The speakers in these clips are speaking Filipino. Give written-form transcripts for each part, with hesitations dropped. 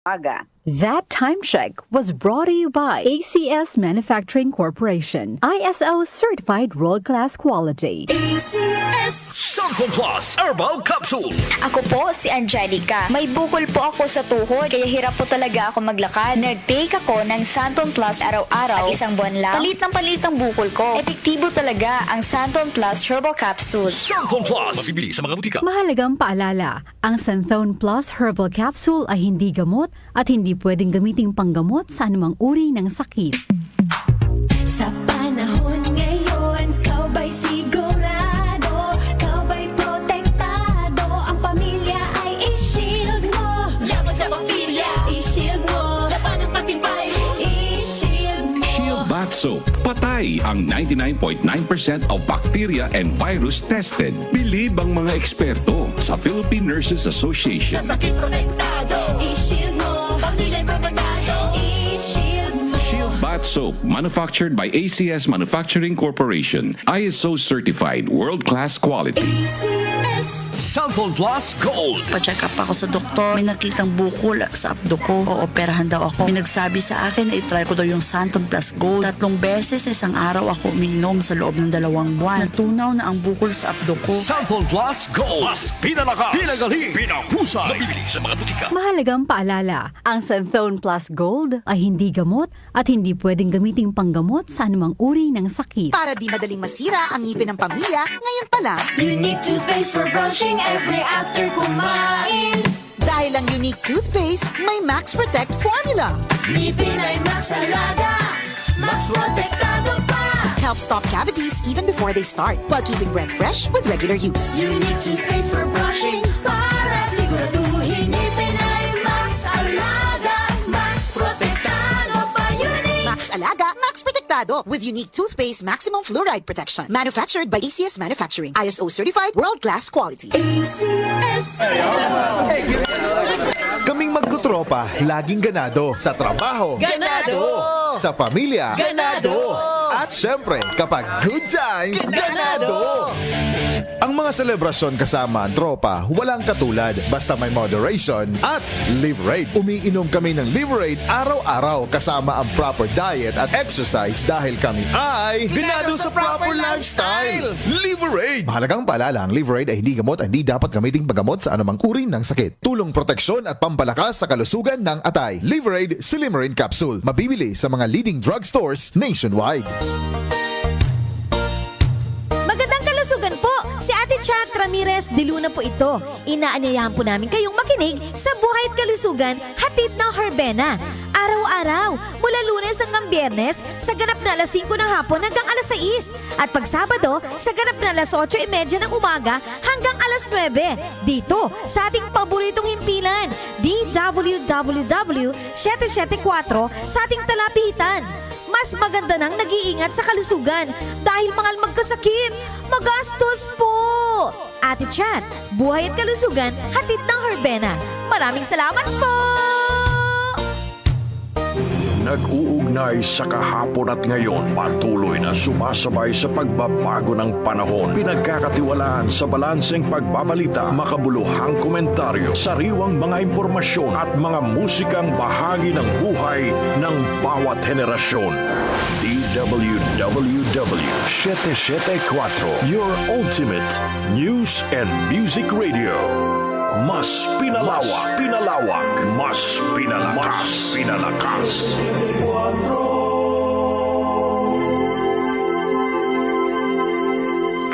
Aga. That time check was brought to you by ACS Manufacturing Corporation, ISO certified world-class quality. ACS Santon Plus Herbal Capsule. Ako po si Angelica. May bukol po ako sa tuhod, kaya hirap po talaga ako maglakad. Nag-take ako ng Santon Plus araw-araw at isang buwan lang. Palit ang bukol ko. Epektibo talaga ang Santon Plus Herbal Capsule. Santon Plus. Mabibili sa mga butika. Mahalagang paalala, ang Santhone Plus Herbal Capsule ay hindi gamot at hindi pwedeng gamiting panggamot sa anumang uri ng sakit. Sa panahon ngayon, kau ba'y sigurado? Kau ba'y protektado? Ang pamilya ay i-shield mo. Laban sa bakterya, i-shield mo. Laban ng pati virus, i-shield mo. Shield Bath Soap. Patay ang 99.9% of bacteria and virus tested. Bilib ang mga eksperto sa Philippine Nurses Association. Sa sakit protektado, i-shield mo. Pamilya protektado, i-shield mo. Shield Bath Soap, manufactured by ACS Manufacturing Corporation. ISO certified, world-class quality. ACS Santon Plus Gold. Pa-check up ako sa doktor. May nakitang bukol sa abdo ko. Ooperahan daw ako. May nagsabi sa akin na itry ko daw yung Santon Plus Gold. 3 beses isang araw ako umiinom sa loob ng 2 buwan. Natunaw na ang bukol sa abdo ko. Santon Plus Gold. Mas pinalakas, pinagaling, pinahusay. Mabibili sa mga butika. Mahalagang paalala, ang Santhone Plus Gold ay hindi gamot at hindi pwedeng gamiting panggamot sa anumang uri ng sakit. Para di madaling masira ang ngipin ng pamilya, ngayon pa lang, Unique toothpaste for brushing every after kumain. dahil ang unique toothpaste, may Max Protect formula. Ngipin ay Max Alaga, Max Protektado pa. Helps stop cavities even before they start, while keeping breath fresh with regular use. Unique toothpaste for brushing para siguraduhin ngipin ay Max Alaga, Max Protektado pa. Unique. Max Alaga, Max Protectado with unique toothpaste maximum fluoride protection. Manufactured by ACS Manufacturing. ISO certified, world-class quality. ACS. Kaming magtutropa, laging ganado. Sa trabaho, Ganado! Sa pamilya, Ganado! At syempre, kapag good times, ganado! Ang mga selebrasyon kasama ang tropa, walang katulad. Basta may moderation at Liverade. Umiinom kami ng Liverade araw-araw kasama ang proper diet at exercise dahil kami ay ganado sa proper lifestyle. Liverade! Mahalagang paalala, ang Liverade ay hindi gamot at hindi dapat gamiting paggamot sa anumang uri ng sakit. Tulong proteksyon at pampalakas sa kalusugan ng atay. Liverade Silimarin Capsule. Mabibili sa mga leading drugstores nationwide. Magandang kalusugan po! Si Ate Chat Ramirez de Luna po ito. Inaanyayahan po namin kayong makinig sa Buhay at Kalusugan, hatid ng Herbena. Araw-araw, mula Lunes hanggang Biyernes, sa ganap na alas 5 ng hapon hanggang alas 6. At pag Sabado, sa ganap na alas 8:30 ng umaga hanggang alas 9. Dito, sa ating paboritong himpilan, DWWW 774 sa ating talapitan. Mas maganda nang nag-iingat sa kalusugan dahil mahal magkasakit. Magastos po! Ate Chat, Buhay at Kalusugan, hatid ng Herbena. Maraming salamat po! Nag-uugnay sa kahapon at ngayon, patuloy na sumasabay sa pagbabago ng panahon. Pinagkakatiwalaan sa balanseng pagbabalita, makabuluhang komentaryo, sariwang mga impormasyon at mga musikang bahagi ng buhay ng bawat henerasyon. DWWW 774, your ultimate news and music radio. Mas pinalawak, mas pinalakas.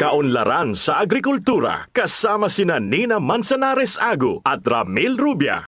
Kaunlaran sa agrikultura kasama sina Nina Manzanares Agu at Ramil Rubia.